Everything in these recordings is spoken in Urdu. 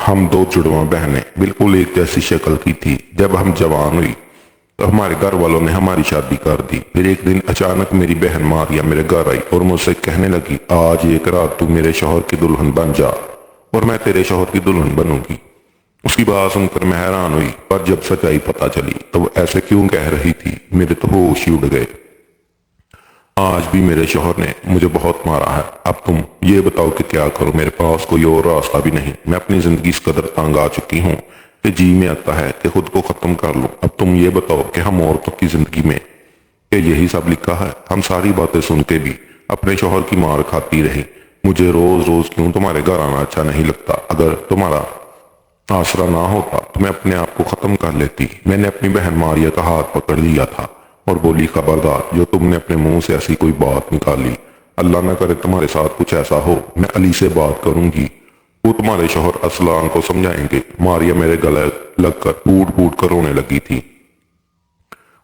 ہم دو جڑواں بہنیں بالکل ایک جیسی شکل کی تھی۔ جب ہم جوان ہوئی تو ہمارے گھر والوں نے ہماری شادی کر دی۔ پھر ایک دن اچانک میری بہن ماریا میرے گھر آئی اور مجھ سے کہنے لگی، آج ایک رات تو میرے شوہر کی دلہن بن جا اور میں تیرے شوہر کی دلہن بنوں گی۔ اس کی بات سن کر میں حیران ہوئی، پر جب سچائی پتہ چلی تو وہ ایسے کیوں کہہ رہی تھی، میرے تو ہوش ہی اڑ گئے۔ آج بھی میرے شوہر نے مجھے بہت مارا ہے۔ اب تم یہ بتاؤ کہ کیا کروں، میرے پاس کوئی اور راستہ بھی نہیں۔ میں اپنی زندگی اس قدر تنگ آ چکی ہوں کہ جی میں آتا ہے کہ خود کو ختم کر لوں۔ اب تم یہ بتاؤ کہ ہم عورتوں کی زندگی میں کہ یہی سب لکھا ہے؟ ہم ساری باتیں سن کے بھی اپنے شوہر کی مار کھاتی رہی۔ مجھے روز روز کیوں تمہارے گھر آنا اچھا نہیں لگتا۔ اگر تمہارا آسرا نہ ہوتا تو میں اپنے آپ کو ختم کر لیتی۔ میں نے اپنی بہن ماریا کا ہاتھ پکڑ لیا تھا اور بولی، خبردار جو تم نے اپنے منہ سے ایسی کوئی بات نکالی، اللہ نہ کرے تمہارے ساتھ کچھ ایسا ہو، میں علی سے بات کروں گی، وہ تمہارے شوہر اسلان کو سمجھائیں گے۔ ماریا میرے گلے لگ کر پھوٹ پھوٹ کر رونے لگی تھی۔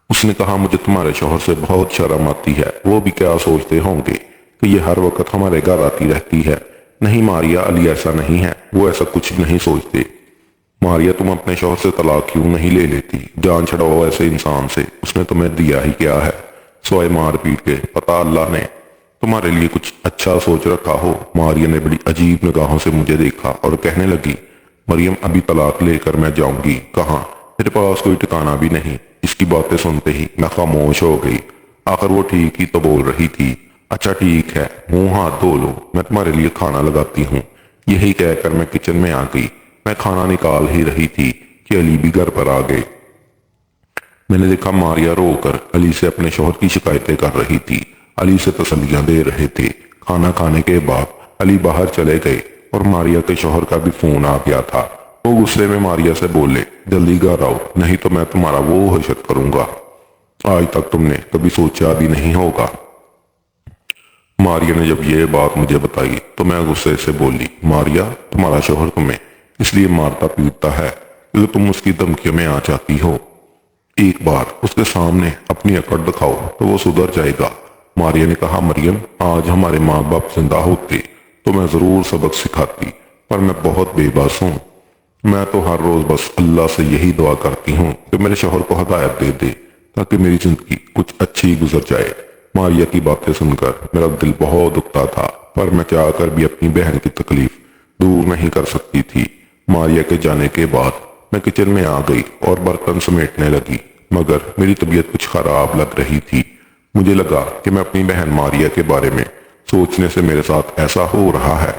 اس نے کہا، مجھے تمہارے شوہر سے بہت شرم آتی ہے، وہ بھی کیا سوچتے ہوں گے کہ یہ ہر وقت ہمارے گھر آتی رہتی ہے۔ نہیں ماریا، علی ایسا نہیں ہے، وہ ایسا کچھ نہیں سوچتے۔ ماریا، تم اپنے شوہر سے طلاق کیوں نہیں لے لیتی؟ جان چھڑاؤ ایسے انسان سے، اس نے تمہیں دیا ہی کیا ہے سوائے مار پیٹ کے؟ پتا اللہ نے تمہارے لیے کچھ اچھا سوچ رکھا ہو۔ ماریا نے بڑی عجیب نگاہوں سے مجھے دیکھا اور کہنے لگی، مریم ابھی طلاق لے کر میں جاؤں گی کہاں؟ میرے پاس کوئی ٹھکانہ بھی نہیں۔ اس کی باتیں سنتے ہی میں خاموش ہو گئی۔ آخر وہ ٹھیک ہی تو بول رہی تھی۔ اچھا ٹھیک ہے، منہ ہاتھ دھو لو، میں تمہارے لیے کھانا لگاتی ہوں۔ یہی کہہ کر میں کچن میں آ گئی۔ میں کھانا نکال ہی رہی تھی کہ علی بھی گھر پر آ گئے۔ میں نے دیکھا ماریا رو کر علی سے اپنے شوہر کی شکایتیں کر رہی تھی، علی سے تسلیاں دے رہے تھے۔ کھانا کھانے کے بعد علی باہر چلے گئے اور ماریا کے شوہر کا بھی فون آ گیا تھا۔ وہ غصے میں ماریا سے بولے، جلدی گھر آؤ نہیں تو میں تمہارا وہ حشر کروں گا، آج تک تم نے کبھی سوچا بھی نہیں ہوگا۔ ماریا نے جب یہ بات مجھے بتائی تو میں غصے سے بولی، ماریا تمہارا شوہر تمہیں اس لیے مارتا پیٹتا ہے کہ تم اس کی دھمکیوں میں آ جاتی ہو۔ ایک بار اس کے سامنے اپنی اکڑ دکھاؤ تو وہ سدھر جائے گا۔ ماریا نے کہا، مریم آج ہمارے ماں باپ زندہ ہوتے تو میں ضرور سبق سکھاتی، پر میں بہت بے بس ہوں۔ میں تو ہر روز بس اللہ سے یہی دعا کرتی ہوں کہ میرے شوہر کو ہدایت دے دے تاکہ میری زندگی کچھ اچھی گزر جائے۔ ماریا کی باتیں سن کر میرا دل بہت دکھتا تھا، پر میں چاہ کر بھی اپنی بہن کی تکلیف دور نہیں کر سکتی تھی۔ ماریا کے جانے کے بعد میں کچن میں آ گئی اور برتن سمیٹنے لگی، مگر میری طبیعت کچھ خراب لگ رہی تھی۔ مجھے لگا کہ میں اپنی بہن ماریا کے بارے میں سوچنے سے میرے ساتھ ایسا ہو رہا ہے،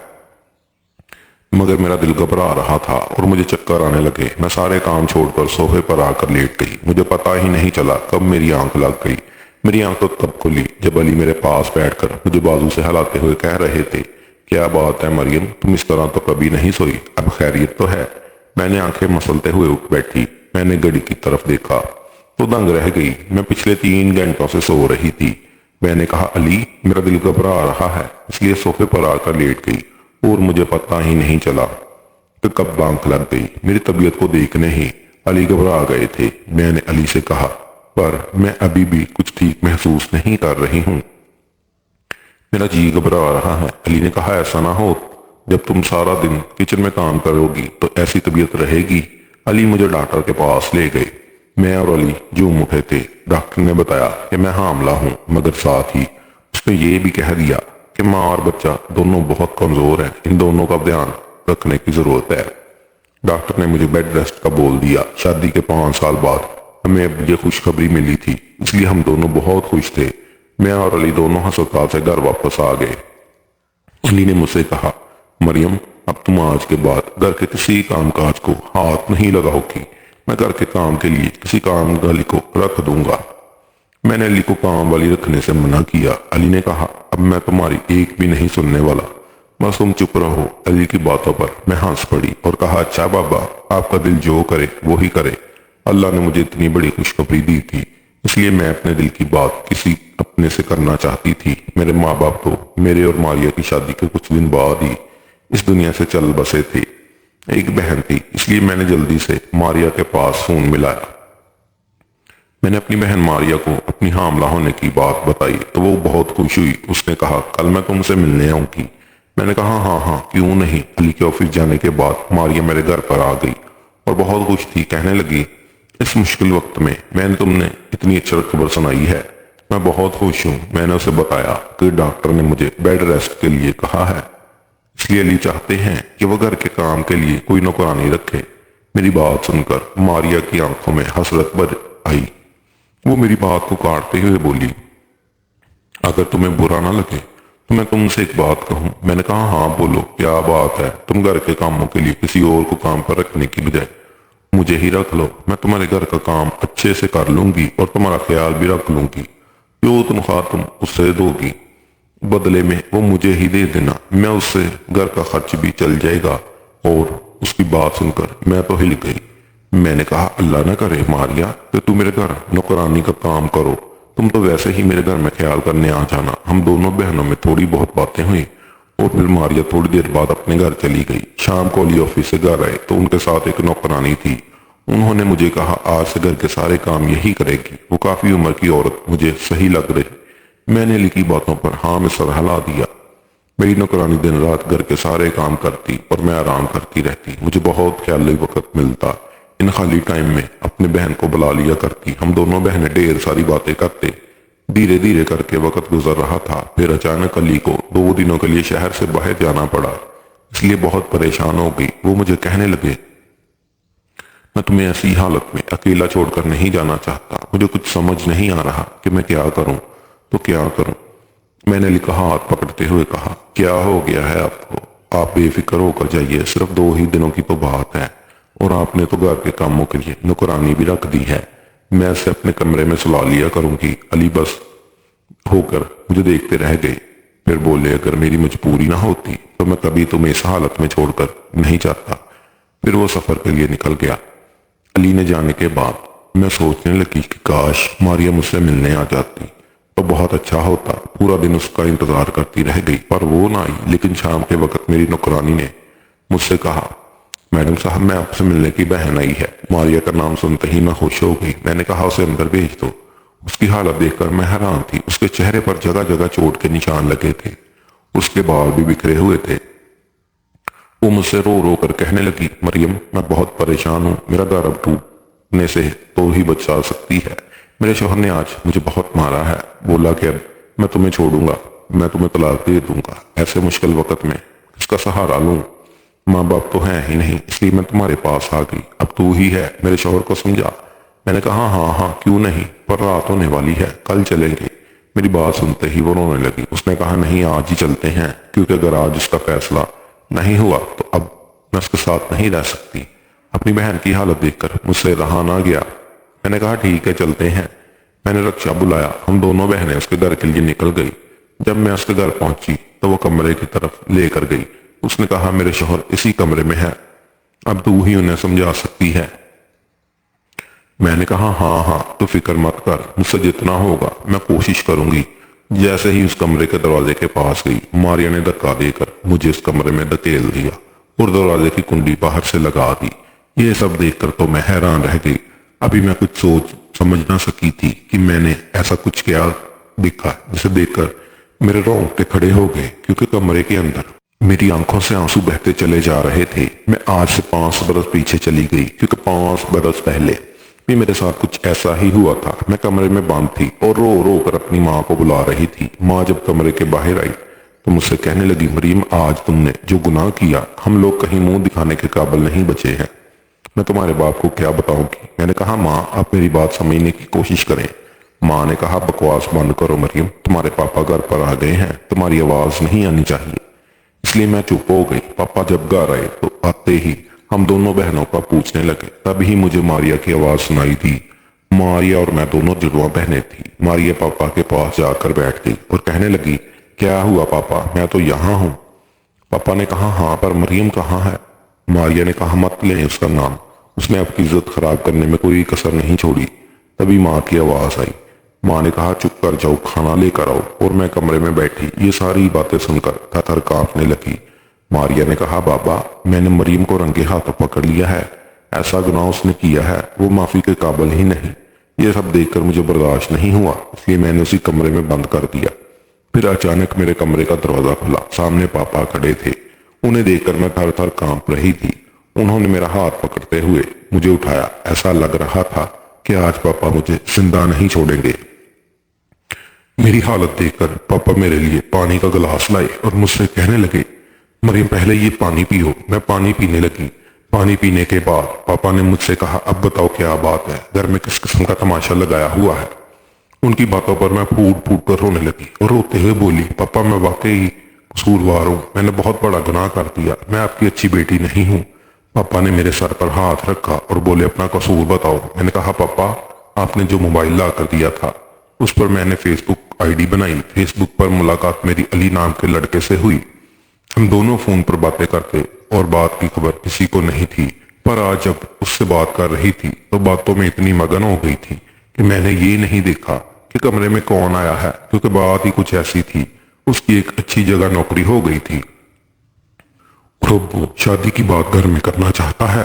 مگر میرا دل گھبرا رہا تھا اور مجھے چکر آنے لگے۔ میں سارے کام چھوڑ کر صوفے پر آ کر لیٹ گئی۔ مجھے پتا ہی نہیں چلا کب میری آنکھ لگ گئی۔ میری آنکھ تو تب کھلی جب علی میرے پاس بیٹھ کر مجھے بازو سے ہلاتے ہوئے کہہ رہے تھے، کیا بات ہے مریم، تم اس طرح تو کبھی نہیں سوئی، اب خیریت تو ہے؟ میں نے آنکھیں مسلتے ہوئے اٹھ بیٹھی۔ میں نے گھڑی کی طرف دیکھا تو دنگ رہ گئی۔ میں پچھلے 3 گھنٹوں سے سو رہی تھی۔ میں نے کہا، علی میرا دل گھبرا رہا ہے، اس لیے صوفے پر آ کر لیٹ گئی اور مجھے پتا ہی نہیں چلا کہ کب آنکھ لگ گئی۔ میری طبیعت کو دیکھنے ہی علی گھبرا گئے تھے۔ میں نے علی سے کہا، پر میں ابھی بھی کچھ ٹھیک محسوس نہیں کر رہی ہوں، میرا جی گھبرا رہا ہے۔ علی نے کہا، ایسا نہ ہو جب تم سارا دن کچن میں کام کرو گی تو ایسی طبیعت رہے گی۔ علی مجھے ڈاکٹر کے پاس لے گئے۔ میں اور علی جھوم اٹھے تھے۔ ڈاکٹر نے بتایا کہ میں حاملہ ہوں، مگر ساتھ ہی اس نے یہ بھی کہہ دیا کہ ماں اور بچہ دونوں بہت کمزور ہیں، ان دونوں کا دھیان رکھنے کی ضرورت ہے۔ ڈاکٹر نے مجھے بیڈ ریسٹ کا بول دیا۔ شادی کے 5 سال بعد ہمیں اب یہ خوشخبری ملی تھی، اس لیے ہم دونوں بہت خوش تھے۔ میں اور علی دونوں ہسپتال سے گھر واپس آ گئے۔ علی نے مجھ سے کہا، مریم اب تم آج کے بعد گھر کے کسی کام کاج کو ہاتھ نہیں لگاؤ گی، میں گھر کے کام کے لیے کسی کام والی کو رکھ دوں گا۔ میں نے علی کو کام والی رکھنے سے منع کیا۔ علی نے کہا، اب میں تمہاری ایک بھی نہیں سننے والا، بس تم چپ رہو۔ علی کی باتوں پر میں ہنس پڑی اور کہا، اچھا بابا، آپ کا دل جو کرے وہی کرے۔ اللہ نے مجھے اتنی بڑی خوشخبری دی تھی، اس لیے میں اپنے دل کی بات کسی اپنے سے کرنا چاہتی تھی۔ میرے ماں باپ تو میرے اور ماریا کی شادی کے کچھ دن بعد ہی اس دنیا سے چل بسے تھے۔ ایک بہن تھی، اس لیے میں نے جلدی سے ماریا کے پاس فون ملایا۔ میں نے اپنی بہن ماریا کو اپنی حاملہ ہونے کی بات بتائی تو وہ بہت خوش ہوئی۔ اس نے کہا، کل میں تم سے ملنے آؤں گی۔ میں نے کہا ہاں ہاں کیوں نہیں۔ علی کے آفس جانے کے بعد ماریا میرے گھر پر آ گئی اور بہت خوش تھی، کہنے لگی اس مشکل وقت میں نے تم نے اتنی اچھی خبر سنائی ہے، میں بہت خوش ہوں۔ میں نے اسے بتایا کہ ڈاکٹر نے مجھے بیڈ ریسٹ کے لیے کہا ہے، اس لیے علی چاہتے ہیں کہ وہ گھر کے کام کے لیے کوئی نوکرانی رکھے۔ میری بات سن کر ماریا کی آنکھوں میں حسرت بھر آئی۔ وہ میری بات کو کاٹتے ہوئے بولی اگر تمہیں برا نہ لگے تو میں تم سے ایک بات کہوں۔ میں نے کہا ہاں بولو، کیا بات ہے؟ تم گھر کے کاموں کے لیے کسی اور کو کام پر رکھنے کی بجائے مجھے ہی رکھ لو، میں تمہارے گھر کا کام اچھے سے کر لوں گی اور تمہارا خیال بھی رکھ لوں گی۔ جو تنخواہ تم اس سے دو گی بدلے میں وہ مجھے ہی دے دینا، میں اس سے گھر کا خرچ بھی چل جائے گا۔ اور اس کی بات سن کر میں تو ہل گئی۔ میں نے کہا اللہ نہ کرے ماریا کہ تم میرے گھر نوکرانی کا کام کرو، تم تو ویسے ہی میرے گھر میں خیال کرنے آ جانا۔ ہم دونوں بہنوں میں تھوڑی بہت باتیں ہوئی اور پھر ماریا تھوڑی دیر بعد اپنے گھر چلی گئی۔ شام کو علی آفس سے گھر آئے تو ان کے ساتھ ایک نوکرانی تھی۔ انہوں نے مجھے کہا آج سے گھر کے سارے کام یہی کرے گی۔ وہ کافی عمر کی عورت مجھے صحیح لگ رہی۔ میں نے علی کی باتوں پر ہاں میں سر ہلا دیا۔ میری نوکرانی دن رات گھر کے سارے کام کرتی اور میں آرام کرتی رہتی۔ مجھے بہت خیالی وقت ملتا، ان خالی ٹائم میں اپنے بہن کو بلا لیا کرتی، ہم دونوں بہنیں ڈھیر ساری باتیں کرتے۔ دھیرے دھیرے کر کے وقت گزر رہا تھا، پھر اچانک علی کو 2 دنوں کے لیے شہر سے باہر جانا پڑا، اس لیے بہت پریشان ہو گئی۔ وہ مجھے کہنے لگے میں تمہیں ایسی حالت میں اکیلا چھوڑ کر نہیں جانا چاہتا، مجھے کچھ سمجھ نہیں آ رہا کہ میں کیا کروں تو کیا کروں۔ میں نے علی کا ہاتھ پکڑتے ہوئے کہا کیا ہو گیا ہے آپ کو؟ آپ بے فکر ہو کر جائیے، صرف 2 ہی دنوں کی تو بات ہے اور آپ نے تو گھر کے کاموں کے لیے نوکرانی بھی رکھ دی ہے، میں اسے اپنے کمرے میں سلا لیا کروں گی۔ علی بس ہو کر مجھے دیکھتے رہ گئے، پھر بولے اگر میری مجبوری نہ ہوتی تو میں کبھی تمہیں اس حالت میں چھوڑ کر نہیں جاتا۔ پھر وہ سفر کے لیے نکل گیا۔ علی نے جانے کے بعد میں سوچنے لگی کہ کاش ماریا مجھ سے ملنے آ جاتی تو بہت اچھا ہوتا۔ پورا دن اس کا انتظار کرتی رہ گئی پر وہ نہ آئی، لیکن شام کے وقت میری نوکرانی نے مجھ سے کہا میڈم صاحب میں آپ سے ملنے کی بہن آئی ہے۔ ماریا کا نام سنتے ہی میں خوش ہو گئی۔ میں نے کہا اسے اندر بھیج دو۔ اس کی حالت دیکھ کر میں حیران تھی، اس کے چہرے پر جگہ جگہ چوٹ کے نشان لگے تھے، اس کے بال بھی بکھرے ہوئے تھے۔ وہ مجھ سے رو رو کر کہنے لگی مریم میں بہت پریشان ہوں، میرا گھر اب ڈوبنے سے تو ہی بچا سکتی ہے، میرے شوہر نے آج مجھے بہت مارا ہے، بولا کہ اب میں تمہیں چھوڑوں گا، میں تمہیں طلاق دے دوں گا، ایسے مشکل وقت میں کس کا سہارا لوں؟ ماں باپ تو ہیں ہی نہیں، اس لیے میں تمہارے پاس آ گئی، اب تو ہی ہے، میرے شوہر کو سمجھا۔ میں نے کہا ہاں ہاں کیوں نہیں، پر رات ہونے والی ہے، کل چلیں گے۔ میری بات سنتے ہی وہ رونے لگی۔ اس نے کہا نہیں آج ہی چلتے ہیں، کیونکہ اگر آج اس کا فیصلہ نہیں ہوا تو اب میں اس کے ساتھ نہیں رہ سکتی۔ اپنی بہن کی حالت دیکھ کر مجھ سے رہا نہ گیا۔ میں نے کہا ٹھیک ہے چلتے ہیں۔ میں نے رکشا بلایا، ہم دونوں بہنیں اس کے گھر کے لیے نکل گئی۔ جب میں اس کے گھر پہنچی تو وہ کمرے کی طرف لے کر گئی۔ اس نے کہا میرے شوہر اسی کمرے میں ہے، اب تو ہی انہیں سمجھا سکتی ہے۔ میں نے کہا ہاں ہاں تو فکر مت کر، مجھ سے جتنا ہوگا میں کوشش کروں گی۔ جیسے ہی اس کمرے کے دروازے کے پاس گئی، ماریا نے دھکا دے کر مجھے اس کمرے میں دھکیل دیا اور دروازے کی کنڈی باہر سے لگا دی۔ یہ سب دیکھ کر تو میں حیران رہ گئی۔ ابھی میں کچھ سوچ سمجھ نہ سکی تھی کہ میں نے ایسا کچھ کیا دیکھا جسے دیکھ کر میرے رونگٹے کھڑے ہو گئے، کیونکہ کمرے کے اندر میری آنکھوں سے آنسو بہتے چلے جا رہے تھے۔ میں آج سے 5 برس پیچھے چلی گئی، کیونکہ 5 برس پہلے بھی میرے ساتھ کچھ ایسا ہی ہوا تھا۔ میں کمرے میں بند تھی اور رو رو کر اپنی ماں کو بلا رہی تھی۔ ماں جب کمرے کے باہر آئی تو مجھ سے کہنے لگی مریم آج تم نے جو گناہ کیا ہم لوگ کہیں منہ دکھانے کے قابل نہیں بچے ہیں، میں تمہارے باپ کو کیا بتاؤں گی؟ میں نے کہا ماں آپ میری بات سمجھنے کی کوشش کریں۔ ماں نے کہا بکواس بند کرو مریم، تمہارے پاپا گھر پر آ گئے ہیں، تمہاری آواز نہیں آنی چاہیے۔ اس لیے میں چپ ہو گئی۔ پاپا جب گھر آئے تو آتے ہی ہم دونوں بہنوں کا پوچھنے لگے، تب ہی مجھے ماریا کی آواز سنائی دی۔ ماریا اور میں دونوں جڑواں بہنیں تھیں۔ ماریا پاپا کے پاس جا کر بیٹھ گئی اور کہنے لگی کیا ہوا پاپا، میں تو یہاں ہوں۔ پاپا نے کہا ہاں پر مریم کہاں ہے؟ ماریا نے کہا مت لیں اس کا نام، اس نے آپ کی عزت خراب کرنے میں کوئی کسر نہیں چھوڑی۔ تبھی ماں کی آواز آئی۔ ماں نے کہا چپ کر جاؤ، کھانا لے کر آؤ، اور میں کمرے میں بیٹھی یہ ساری باتیں سن کر تھر تھر کانپنے لگی۔ ماریا نے کہا بابا میں نے مریم کو رنگے ہاتھ پکڑ لیا ہے، ایسا گناہ اس نے کیا ہے وہ معافی کے قابل ہی نہیں۔ یہ سب دیکھ کر مجھے برداشت نہیں ہوا، اس لیے میں نے اسی کمرے میں بند کر دیا۔ پھر اچانک میرے کمرے کا دروازہ کھلا، سامنے پاپا کھڑے تھے۔ انہیں دیکھ کر میں تھر تھر کانپ رہی تھی۔ انہوں نے میرا ہاتھ پکڑتے ہوئے مجھے اٹھایا، ایسا لگ رہا تھا کہ آج پاپا مجھے زندہ نہیں چھوڑیں گے۔ میری حالت دیکھ کر پاپا میرے لیے پانی کا گلاس لائے اور مجھ سے کہنے لگے، مریم پہلے یہ پانی پیو۔ میں پانی پینے لگی۔ پانی پینے کے بعد پاپا نے مجھ سے کہا، اب بتاؤ کیا بات ہے، گھر میں کس قسم کا تماشا لگایا ہوا ہے؟ ان کی باتوں پر میں پھوٹ پھوٹ کر رونے لگی اور روتے ہوئے بولی، پاپا میں واقعی قصوروار ہوں، میں نے بہت بڑا گناہ کر دیا، میں آپ کی اچھی بیٹی نہیں ہوں۔ پاپا نے میرے سر پر ہاتھ رکھا اور بولے، اپنا قصور بتاؤ۔ میں نے کہا، پاپا آپ نے جو موبائل لا کر دیا تھا اس پر میں نے فیس بک آئی ڈی بنائی، فیس بک پر ملاقات میری علی نام کے لڑکے سے ہوئی، ہم دونوں فون پر باتیں کرتے اور بات کی خبر کسی کو نہیں تھی، پر آج جب اس سے بات کر رہی تھی تو باتوں میں اتنی مگن ہو گئی تھی کہ میں نے یہ نہیں دیکھا کہ کمرے میں کون آیا ہے، کیونکہ بات ہی کچھ ایسی تھی، اس کی ایک اچھی جگہ نوکری ہو گئی تھی اور اب وہ شادی کی بات گھر میں کرنا چاہتا ہے۔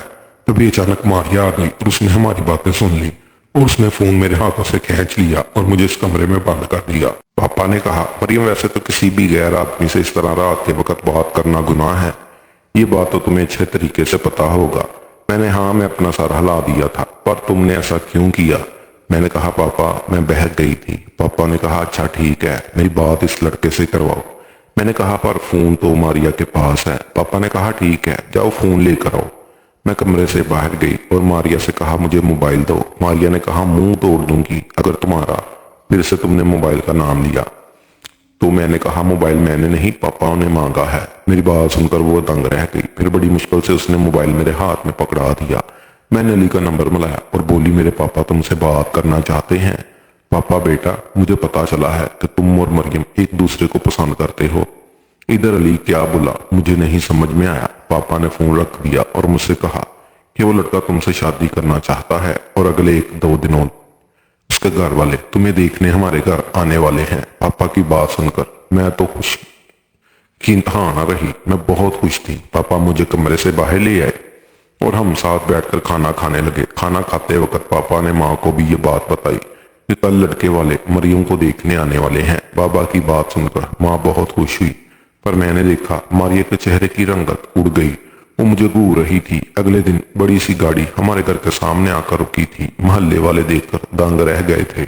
تبھی اچانک ماہیہ آ گئی اور اس نے ہماری باتیں سن لی اور اس نے فون میرے ہاتھوں سے کھینچ لیا اور مجھے اس کمرے میں بند کر دیا۔ پاپا نے کہا، مریم ویسے تو کسی بھی غیر آدمی سے اس طرح رات کے وقت بات کرنا گناہ ہے، یہ بات تو تمہیں اچھے طریقے سے پتا ہوگا۔ میں اپنا سر ہلا دیا تھا، پر تم نے ایسا کیوں کیا؟ میں نے کہا، پاپا میں بہک گئی تھی۔ پاپا نے کہا، اچھا ٹھیک ہے، میری بات اس لڑکے سے کرواؤ۔ میں نے کہا، پر فون تو ماریا کے پاس ہے۔ پاپا نے کہا، ٹھیک ہے، جاؤ فون لے کر آؤ۔ میں کمرے سے باہر گئی اور ماریا سے کہا، مجھے موبائل دو۔ ماریا نے کہا، منہ توڑ دوں گی اگر تمہارا پھر سے تم نے موبائل کا نام لیا تو۔ میں نے کہا، موبائل میں نے نہیں، پاپا نے مانگا ہے۔ میری بات سن کر وہ دنگ رہ گئی، پھر بڑی مشکل سے اس نے موبائل میرے ہاتھ میں پکڑا دیا۔ میں نے علی کا نمبر ملایا اور بولی، میرے پاپا تم سے بات کرنا چاہتے ہیں۔ پاپا بیٹا، مجھے پتا چلا ہے کہ تم اور مریم ایک دوسرے کو پسند کرتے ہو۔ ادھر علی کیا بولا مجھے نہیں سمجھ میں آیا۔ پاپا نے فون رکھ دیا اور مجھ سے کہا کہ وہ لڑکا تم سے شادی کرنا چاہتا ہے اور اگلے 1-2 دنوں اس کے گھر والے تمہیں دیکھنے ہمارے گھر آنے والے ہیں۔ پاپا کی بات سن کر میں تو خوش کی انتہا نہ رہی، میں بہت خوش تھی۔ پاپا مجھے کمرے سے باہر لے آئے اور ہم ساتھ بیٹھ کر کھانا کھانے لگے۔ کھانا کھاتے وقت پاپا نے ماں کو بھی یہ بات بتائی کہ کل لڑکے والے مریم کو دیکھنے آنے والے ہیں۔ بابا کی بات سن کر ماں بہت خوش ہوئی، پر میں نے دیکھا ماریا کے چہرے کی رنگت اڑ گئی، وہ مجھے گھور رہی تھی۔ اگلے دن بڑی سی گاڑی ہمارے گھر کے سامنے آ کر رکی تھی، محلے والے دیکھ کر دنگ رہ گئے تھے۔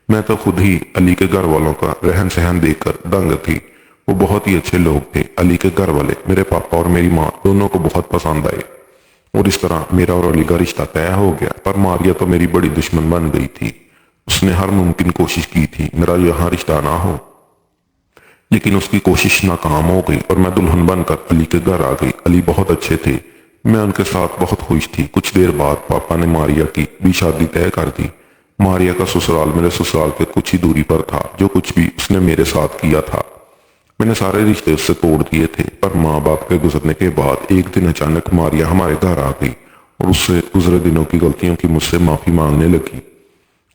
میں تو خود ہی علی کے گھر والوں کا رہن سہن دیکھ کر دنگ تھی، وہ بہت ہی اچھے لوگ تھے۔ علی کے گھر والے میرے پاپا اور میری ماں دونوں کو بہت پسند آئے اور اس طرح میرا اور علی کا رشتہ طے ہو گیا۔ پر ماریا تو میری بڑی دشمن بن گئی تھی، اس نے ہر ممکن کوشش کی تھی میرا یہاں رشتہ نہ ہو، لیکن اس کی کوشش ناکام ہو گئی اور میں دلہن بن کر علی کے گھر آ گئی۔ علی بہت اچھے تھے، میں ان کے ساتھ بہت خوش تھی۔ کچھ دیر بعد پاپا نے ماریا کی بھی شادی طے کر دی۔ ماریا کا سسرال میرے سسرال کے کچھ ہی دوری پر تھا، جو کچھ بھی اس نے میرے ساتھ کیا تھا میں نے سارے رشتے اس سے توڑ دیے تھے۔ پر ماں باپ کے گزرنے کے بعد ایک دن اچانک ماریا ہمارے گھر آ گئی اور اس سے گزرے دنوں کی غلطیوں کی مجھ سے معافی مانگنے لگی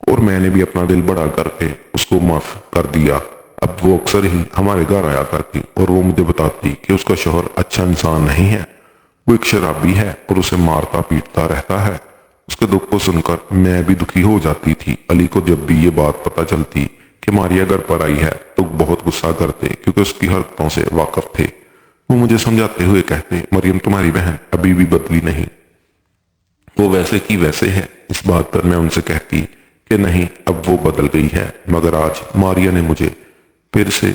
اور میں نے بھی اپنا دل بڑا کر کے اس کو معاف کر دیا۔ اب وہ اکثر ہی ہمارے گھر آیا کرتی اور وہ مجھے بتاتی کہ اس کا شوہر اچھا انسان نہیں ہے، وہ ایک شرابی ہے اور اسے مارتا پیٹتا رہتا ہے۔ اس کے دکھ کو سن کر میں بھی دکھی ہو جاتی تھی۔ علی کو جب بھی یہ بات پتا چلتی کہ ماریا گھر پر آئی ہے تو بہت غصہ کرتے، کیونکہ اس کی حرکتوں سے واقف تھے۔ وہ مجھے سمجھاتے ہوئے کہتے، مریم تمہاری بہن ابھی بھی بدلی نہیں، وہ ویسے کی ویسے ہے۔ اس بات پر میں ان سے کہتی کہ نہیں، اب وہ بدل گئی ہے۔ مگر آج ماریا نے مجھے پھر سے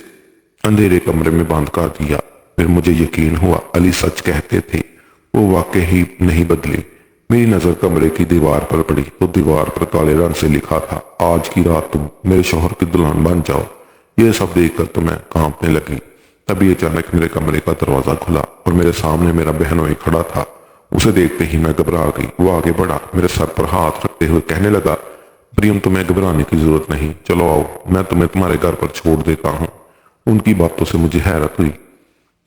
اندھیرے کمرے میں بند کر دیا۔ پھر مجھے یقین ہوا علی سچ کہتے تھے، وہ واقعی ہی نہیں بدلی۔ میری نظر کمرے کی دیوار پر پڑی تو دیوار پر کالے رنگ سے لکھا تھا، آج کی رات تم میرے شوہر کی دلہن بن جاؤ۔ یہ سب دیکھ کر تو میں کانپنے لگی۔ تبھی اچانک میرے کمرے کا دروازہ کھلا اور میرے سامنے میرا بہنوئی کھڑا تھا۔ اسے دیکھتے ہی میں گھبرا گئی۔ وہ آگے بڑھا، میرے سر پر ہاتھ رکھتے ہوئے کہنے لگا، مریم تمہیں گھبرانے کی ضرورت نہیں، چلو آؤ، میں تمہیں تمہارے گھر پر چھوڑ دیتا ہوں۔ ان کی باتوں سے مجھے حیرت ہوئی۔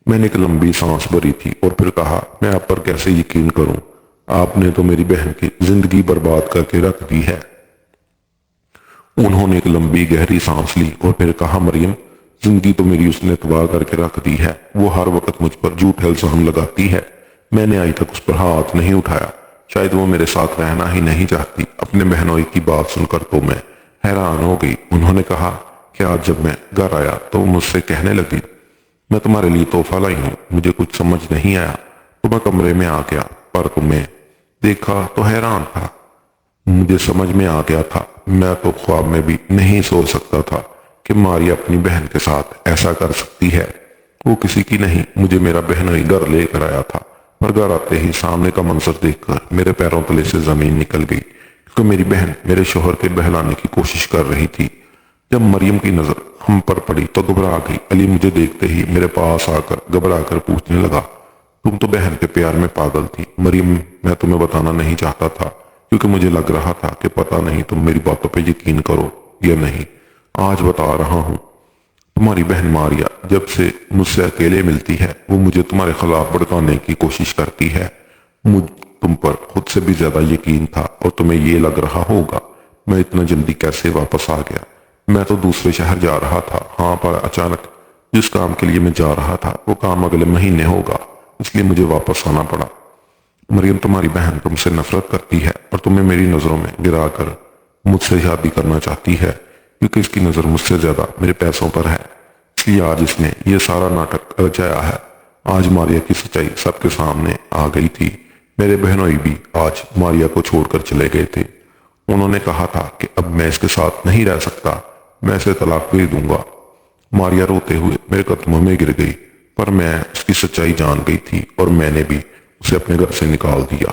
میں نے ایک لمبی سانس بھری تھی اور پھر کہا، میں آپ پر کیسے یقین کروں، آپ نے تو میری بہن کی زندگی برباد کر کے رکھ دی ہے۔ انہوں نے ایک لمبی گہری سانس لی اور پھر کہا، مریم زندگی تو میری اس نے تباہ کر کے رکھ دی ہے، وہ ہر وقت مجھ پر جھوٹے الزام لگاتی ہے، میں نے آج تک اس پر ہاتھ نہیں اٹھایا، شاید وہ میرے ساتھ رہنا ہی نہیں چاہتی۔ اپنے بہنوئی کی بات سن کر تو میں حیران ہو گئی۔ انہوں نے کہا، کہ آج جب میں گھر آیا تو وہ مجھ سے کہنے لگی میں تمہارے لیے تحفہ لائی ہوں، مجھے کچھ سمجھ نہیں آیا تو میں کمرے میں آ گیا، پر تمہیں دیکھا تو حیران تھا۔ مجھے سمجھ میں آ گیا تھا، میں تو خواب میں بھی نہیں سوچ سکتا تھا کہ ماریا اپنی بہن کے ساتھ ایسا کر سکتی ہے۔ وہ کسی کی نہیں، مجھے میرا بہنوئی گھر لے کر آیا تھا، پر گھر آتے ہی سامنے کا منظر دیکھ کر میرے پیروں تلے سے زمین نکل گئی، کیونکہ میری بہن میرے شوہر کے بہلانے کی کوشش کر رہی تھی۔ جب مریم کی نظر ہم پر پڑی تو گھبرا گئی۔ علی مجھے دیکھتے ہی میرے پاس آ کر گھبرا کر پوچھنے لگا تم تو بہن کے پیار میں پاگل تھی۔ مریم میں تمہیں بتانا نہیں چاہتا تھا کیونکہ مجھے لگ رہا تھا کہ پتہ نہیں تم میری باتوں پہ یقین کرو یا نہیں۔ آج بتا رہا ہوں، تمہاری بہن ماریا جب سے مجھ سے اکیلے ملتی ہے وہ مجھے تمہارے خلاف بھڑکانے کی کوشش کرتی ہے۔ مجھ تم پر خود سے بھی زیادہ یقین تھا، اور تمہیں یہ لگ رہا ہوگا میں اتنا جلدی کیسے واپس آ گیا۔ میں تو دوسرے شہر جا رہا تھا، ہاں، پر اچانک جس کام کے لیے میں جا رہا تھا وہ کام اگلے مہینے ہوگا، اس لیے مجھے واپس آنا پڑا۔ مریم تمہاری بہن تم سے نفرت کرتی ہے اور تمہیں میری نظروں میں گرا کر مجھ سے شادی کرنا چاہتی ہے، کیونکہ اس کی نظر مجھ سے زیادہ میرے پیسوں پر ہے، اس لیے آج اس نے یہ سارا ناٹک رچایا ہے۔ آج ماریا کی سچائی سب کے سامنے آ گئی تھی۔ میرے بہنوئی بھی آج ماریا کو چھوڑ کر چلے گئے تھے۔ انہوں نے کہا تھا کہ اب میں اس کے ساتھ نہیں رہ سکتا، میں اسے طلاق دے دوں گا۔ ماریا روتے ہوئے میرے قدموں میں گر گئی، پر میں اس کی سچائی جان گئی تھی اور میں نے بھی اسے اپنے گھر سے نکال دیا۔